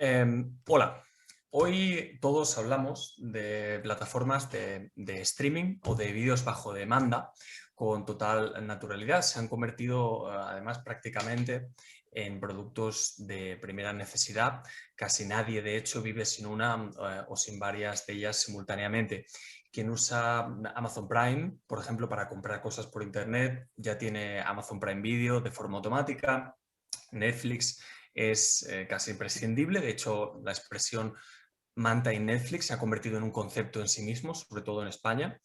Hola, hoy todos hablamos de plataformas de streaming o de vídeos bajo demanda con total naturalidad. Se han convertido además prácticamente en productos de primera necesidad. Casi nadie de hecho vive sin una o sin varias de ellas simultáneamente. Quien usa Amazon Prime, por ejemplo, para comprar cosas por internet, ya tiene Amazon Prime Video de forma automática. Netflix es casi imprescindible. De hecho, la expresión Manta y Netflix se ha convertido en un concepto en sí mismo, sobre todo en España.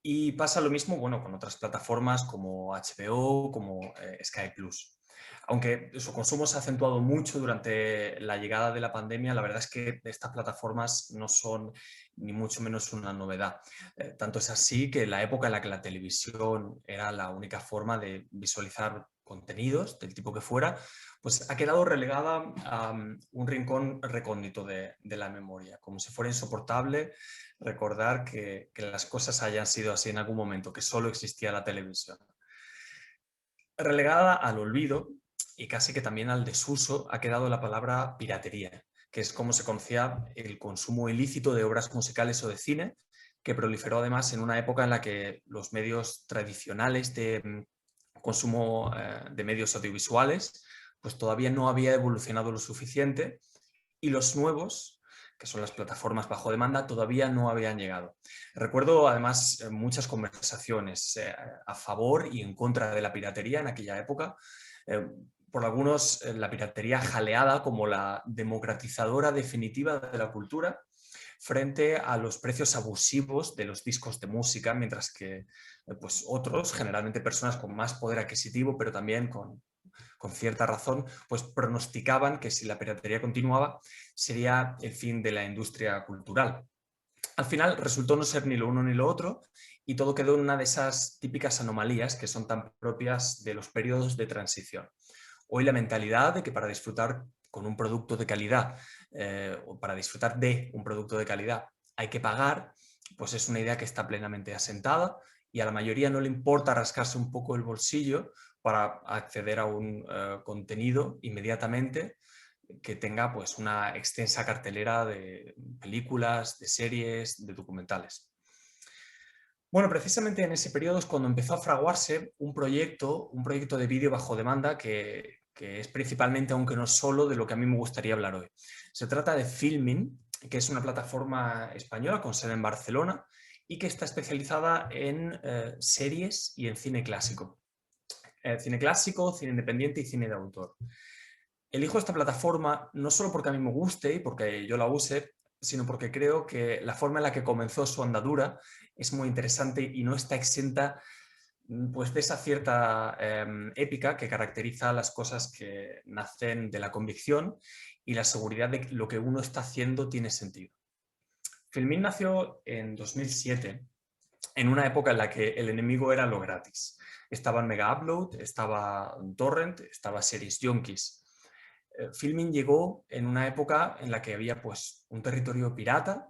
Y pasa lo mismo, bueno, con otras plataformas como HBO, como Sky Plus. Aunque su consumo se ha acentuado mucho durante la llegada de la pandemia, la verdad es que estas plataformas no son ni mucho menos una novedad. Tanto es así que en la época en la que la televisión era la única forma de visualizar contenidos del tipo que fuera, pues ha quedado relegada a un rincón recóndito de la memoria, como si fuera insoportable recordar que las cosas hayan sido así en algún momento, que solo existía la televisión. Relegada al olvido y casi que también al desuso ha quedado la palabra piratería, que es como se conocía el consumo ilícito de obras musicales o de cine, que proliferó además en una época en la que los medios tradicionales de consumo de medios audiovisuales pues todavía no había evolucionado lo suficiente y los nuevos, que son las plataformas bajo demanda, todavía no habían llegado. Recuerdo además muchas conversaciones a favor y en contra de la piratería en aquella época. Por algunos, la piratería jaleada como la democratizadora definitiva de la cultura frente a los precios abusivos de los discos de música, mientras que pues otros, generalmente personas con más poder adquisitivo, pero también con cierta razón, pues pronosticaban que si la piratería continuaba sería el fin de la industria cultural. Al final resultó no ser ni lo uno ni lo otro y todo quedó en una de esas típicas anomalías que son tan propias de los periodos de transición. Hoy la mentalidad de que para disfrutar con un producto de calidad o para disfrutar de un producto de calidad hay que pagar, pues es una idea que está plenamente asentada y a la mayoría no le importa rascarse un poco el bolsillo para acceder a un contenido inmediatamente que tenga pues una extensa cartelera de películas, de series, de documentales. Bueno, precisamente en ese periodo es cuando empezó a fraguarse un proyecto de vídeo bajo demanda que es principalmente, aunque no solo, de lo que a mí me gustaría hablar hoy. Se trata de Filmin, que es una plataforma española con sede en Barcelona y que está especializada en series y en cine clásico, cine independiente y cine de autor. Elijo esta plataforma no solo porque a mí me guste y porque yo la use, sino porque creo que la forma en la que comenzó su andadura es muy interesante y no está exenta pues, de esa cierta épica que caracteriza las cosas que nacen de la convicción y la seguridad de que lo que uno está haciendo tiene sentido. Filmin nació en 2007, en una época en la que el enemigo era lo gratis. Estaba en Mega Upload, estaba en Torrent, estaba Series Junkies. Filmin llegó en una época en la que había pues, un territorio pirata,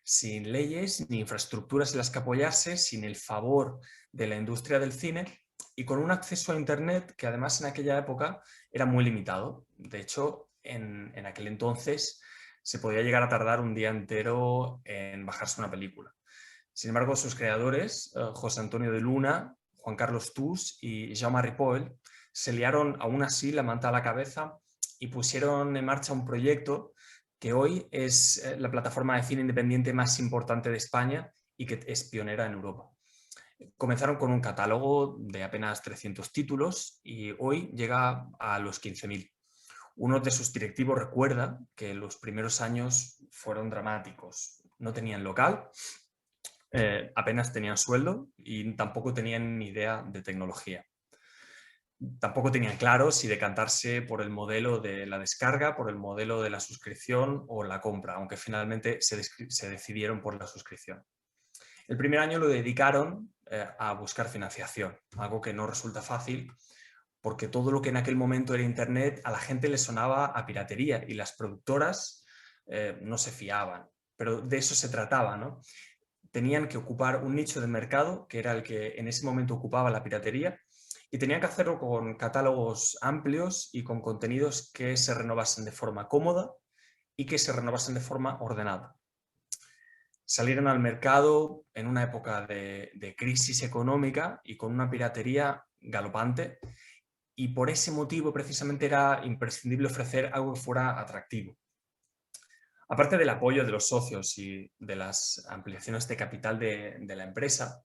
sin leyes ni infraestructuras en las que apoyarse, sin el favor de la industria del cine y con un acceso a Internet que además en aquella época era muy limitado. De hecho, en aquel entonces se podía llegar a tardar un día entero en bajarse una película. Sin embargo, sus creadores, José Antonio de Luna, Juan Carlos Tous y Jaume Ripoll, se liaron aún así la manta a la cabeza y pusieron en marcha un proyecto que hoy es la plataforma de cine independiente más importante de España y que es pionera en Europa. Comenzaron con un catálogo de apenas 300 títulos y hoy llega a los 15.000. Uno de sus directivos recuerda que los primeros años fueron dramáticos. No tenían local, apenas tenían sueldo y tampoco tenían ni idea de tecnología. Tampoco tenían claro si decantarse por el modelo de la descarga, por el modelo de la suscripción o la compra, aunque finalmente se decidieron por la suscripción. El primer año lo dedicaron a buscar financiación, algo que no resulta fácil porque todo lo que en aquel momento era Internet a la gente le sonaba a piratería y las productoras no se fiaban, pero de eso se trataba, ¿no? Tenían que ocupar un nicho de mercado que era el que en ese momento ocupaba la piratería y tenían que hacerlo con catálogos amplios y con contenidos que se renovasen de forma cómoda y que se renovasen de forma ordenada. Salieron al mercado en una época de crisis económica y con una piratería galopante, y por ese motivo precisamente era imprescindible ofrecer algo que fuera atractivo. Aparte del apoyo de los socios y de las ampliaciones de capital de la empresa,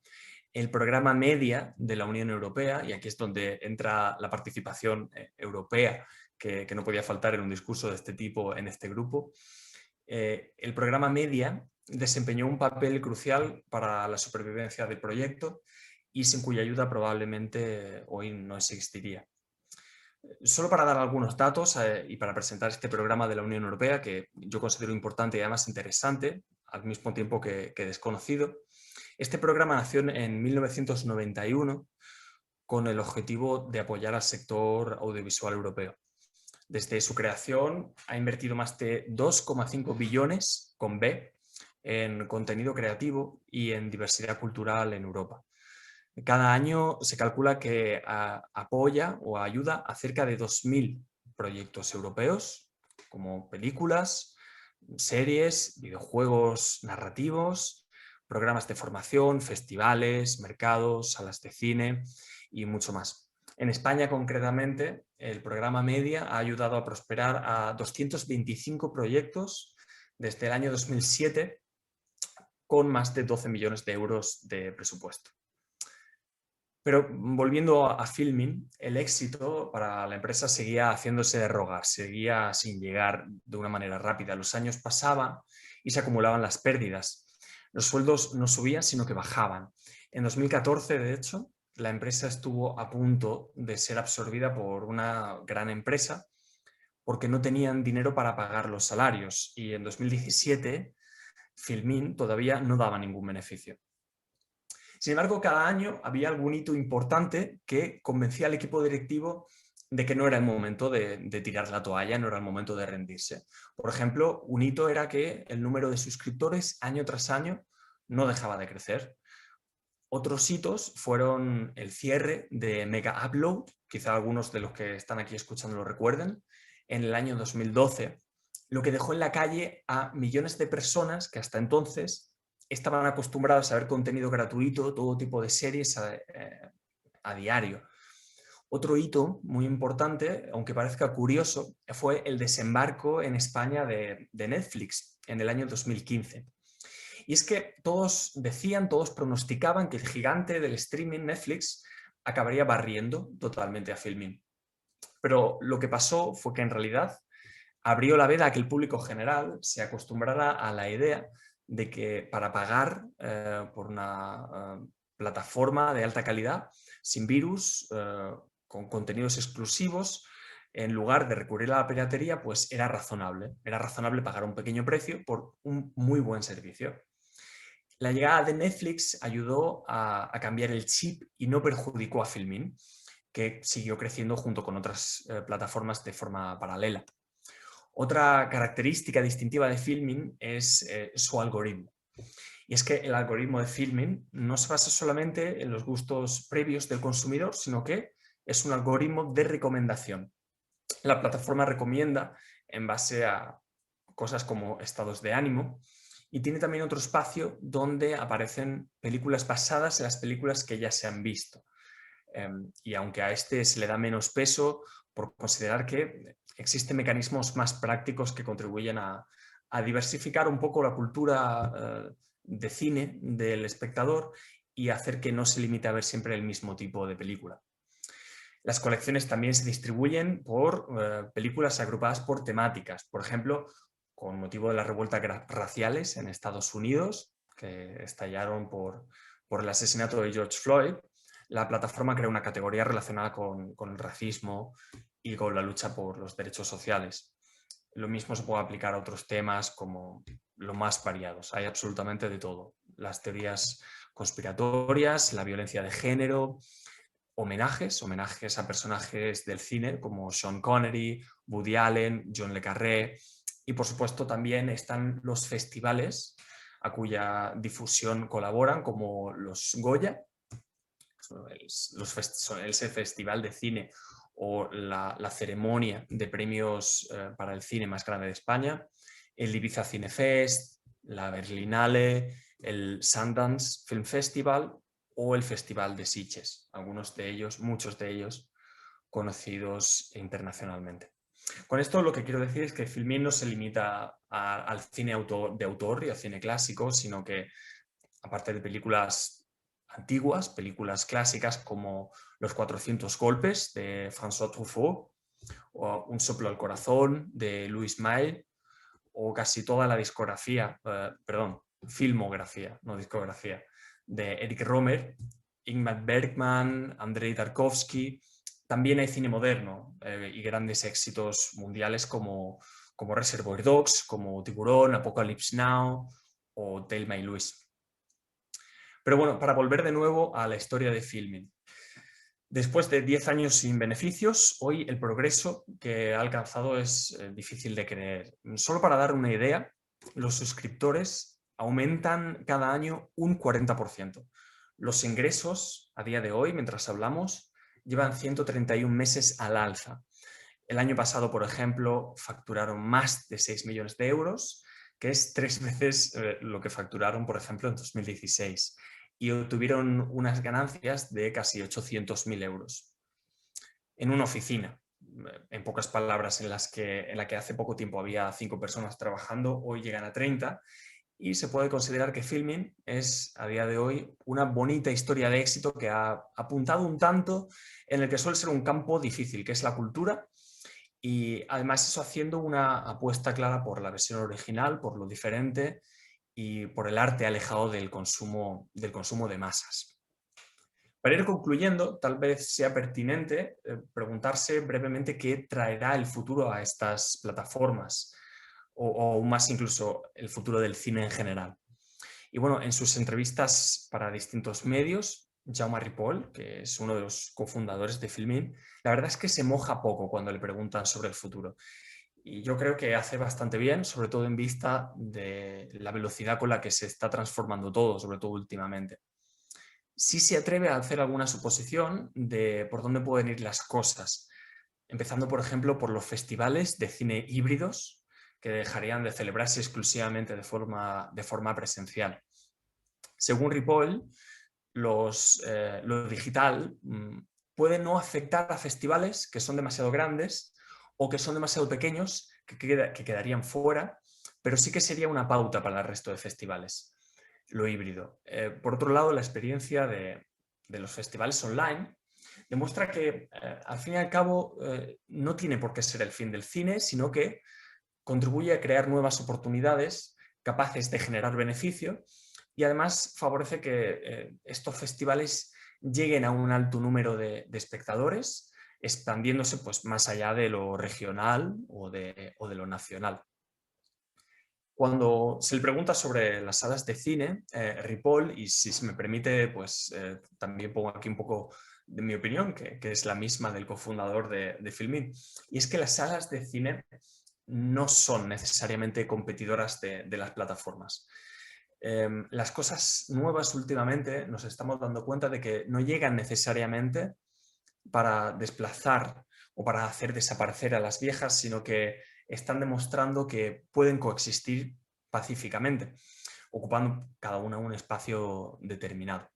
el programa Media de la Unión Europea, y aquí es donde entra la participación europea, que no podía faltar en un discurso de este tipo en este grupo, el programa Media desempeñó un papel crucial para la supervivencia del proyecto y sin cuya ayuda probablemente hoy no existiría. Solo para dar algunos datos y para presentar este programa de la Unión Europea, que yo considero importante y además interesante, al mismo tiempo que desconocido. Este programa nació en 1991 con el objetivo de apoyar al sector audiovisual europeo. Desde su creación ha invertido más de 2,5 billones con B en contenido creativo y en diversidad cultural en Europa. Cada año se calcula que apoya o ayuda a cerca de 2.000 proyectos europeos, como películas, series, videojuegos narrativos, programas de formación, festivales, mercados, salas de cine y mucho más. En España, concretamente, el programa Media ha ayudado a prosperar a 225 proyectos desde el año 2007, con más de 12 millones de euros de presupuesto. Pero volviendo a Filmin, el éxito para la empresa seguía haciéndose de rogar, seguía sin llegar de una manera rápida. Los años pasaban y se acumulaban las pérdidas. Los sueldos no subían, sino que bajaban. En 2014, de hecho, la empresa estuvo a punto de ser absorbida por una gran empresa porque no tenían dinero para pagar los salarios, y en 2017 Filmin todavía no daba ningún beneficio. Sin embargo, cada año había algún hito importante que convencía al equipo directivo de que no era el momento de tirar la toalla, no era el momento de rendirse. Por ejemplo, un hito era que el número de suscriptores año tras año no dejaba de crecer. Otros hitos fueron el cierre de Mega Upload, quizá algunos de los que están aquí escuchando lo recuerden, en el año 2012, lo que dejó en la calle a millones de personas que hasta entonces estaban acostumbrados a ver contenido gratuito, todo tipo de series a diario. Otro hito muy importante, aunque parezca curioso, fue el desembarco en España de Netflix en el año 2015. Y es que todos decían, todos pronosticaban que el gigante del streaming, Netflix, acabaría barriendo totalmente a Filmin. Pero lo que pasó fue que en realidad abrió la veda a que el público general se acostumbrara a la idea de que para pagar por una plataforma de alta calidad, sin virus, con contenidos exclusivos, en lugar de recurrir a la piratería, pues era razonable pagar un pequeño precio por un muy buen servicio. La llegada de Netflix ayudó a cambiar el chip y no perjudicó a Filmin, que siguió creciendo junto con otras plataformas de forma paralela. Otra característica distintiva de Filmin es su algoritmo. Y es que el algoritmo de Filmin no se basa solamente en los gustos previos del consumidor, sino que es un algoritmo de recomendación. La plataforma recomienda en base a cosas como estados de ánimo, y tiene también otro espacio donde aparecen películas basadas en las películas que ya se han visto. Y aunque a este se le da menos peso por considerar que existen mecanismos más prácticos que contribuyen a diversificar un poco la cultura de cine del espectador y hacer que no se limite a ver siempre el mismo tipo de película. Las colecciones también se distribuyen por películas agrupadas por temáticas. Por ejemplo, con motivo de las revueltas raciales en Estados Unidos, que estallaron por el asesinato de George Floyd, la plataforma creó una categoría relacionada con el racismo y con la lucha por los derechos sociales. Lo mismo se puede aplicar a otros temas como lo más variados. Hay absolutamente de todo. Las teorías conspiratorias, la violencia de género, homenajes a personajes del cine como Sean Connery, Woody Allen, John le Carré, y por supuesto también están los festivales a cuya difusión colaboran, como los Goya, el festival de cine o la ceremonia de premios para el cine más grande de España, el Ibiza Cine Fest, la Berlinale, el Sundance Film Festival o el Festival de Sitges, algunos de ellos, muchos de ellos, conocidos internacionalmente. Con esto lo que quiero decir es que Filmin no se limita al cine de autor y al cine clásico, sino que aparte de películas antiguas, películas clásicas como Los 400 golpes de François Truffaut, o Un soplo al corazón de Louis Malle, o casi toda la discografía, filmografía, no discografía, de Eric Rohmer, Ingmar Bergman, Andrei Tarkovsky. También hay cine moderno y grandes éxitos mundiales como Reservoir Dogs, como Tiburón, Apocalypse Now o Thelma y Louise. Pero bueno, para volver de nuevo a la historia de Filmin. Después de 10 años sin beneficios, hoy el progreso que ha alcanzado es difícil de creer. Solo para dar una idea, los suscriptores aumentan cada año un 40%. Los ingresos a día de hoy, mientras hablamos, llevan 131 meses al alza. El año pasado, por ejemplo, facturaron más de 6 millones de euros, que es 3 veces lo que facturaron, por ejemplo, en 2016. Y obtuvieron unas ganancias de casi 800.000 euros. En una oficina, en pocas palabras, en la que hace poco tiempo había 5 personas trabajando, hoy llegan a 30, y se puede considerar que Filmin es, a día de hoy, una bonita historia de éxito que ha apuntado un tanto en el que suele ser un campo difícil, que es la cultura, y además eso haciendo una apuesta clara por la versión original, por lo diferente y por el arte alejado del consumo de masas. Para ir concluyendo, tal vez sea pertinente preguntarse brevemente qué traerá el futuro a estas plataformas o más incluso el futuro del cine en general. Y bueno, en sus entrevistas para distintos medios, Jaume Ripoll, que es uno de los cofundadores de Filmin, la verdad es que se moja poco cuando le preguntan sobre el futuro. Y yo creo que hace bastante bien, sobre todo en vista de la velocidad con la que se está transformando todo, sobre todo últimamente. Sí se atreve a hacer alguna suposición de por dónde pueden ir las cosas, empezando, por ejemplo, por los festivales de cine híbridos que dejarían de celebrarse exclusivamente de forma presencial. Según Ripoll, lo digital puede no afectar a festivales que son demasiado grandes o que son demasiado pequeños, que quedarían fuera, pero sí que sería una pauta para el resto de festivales, lo híbrido. Por otro lado, la experiencia de los festivales online demuestra que, al fin y al cabo, no tiene por qué ser el fin del cine, sino que contribuye a crear nuevas oportunidades capaces de generar beneficio y además favorece que estos festivales lleguen a un alto número de espectadores, expandiéndose pues, más allá de lo regional o de lo nacional. Cuando se le pregunta sobre las salas de cine, Ripoll, y si se me permite, pues también pongo aquí un poco de mi opinión, que es la misma del cofundador de Filmin, y es que las salas de cine no son necesariamente competidoras de las plataformas. Las cosas nuevas últimamente nos estamos dando cuenta de que no llegan necesariamente para desplazar o para hacer desaparecer a las viejas, sino que están demostrando que pueden coexistir pacíficamente, ocupando cada una un espacio determinado.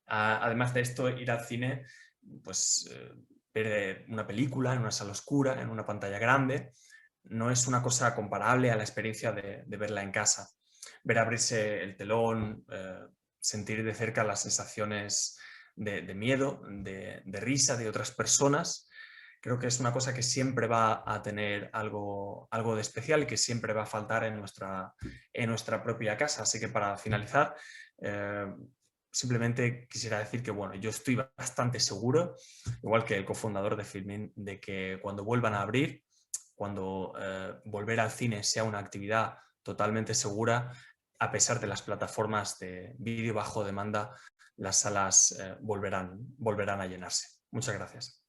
Además de esto, ir al cine, pues ver una película en una sala oscura, en una pantalla grande, no es una cosa comparable a la experiencia de verla en casa. Ver abrirse el telón, sentir de cerca las sensaciones de miedo, de risa de otras personas, creo que es una cosa que siempre va a tener algo de especial y que siempre va a faltar en nuestra propia casa. Así que para finalizar, simplemente quisiera decir que bueno, yo estoy bastante seguro, igual que el cofundador de Filmin, de que cuando vuelvan a abrir, cuando volver al cine sea una actividad totalmente segura, a pesar de las plataformas de vídeo bajo demanda, las salas volverán a llenarse. Muchas gracias.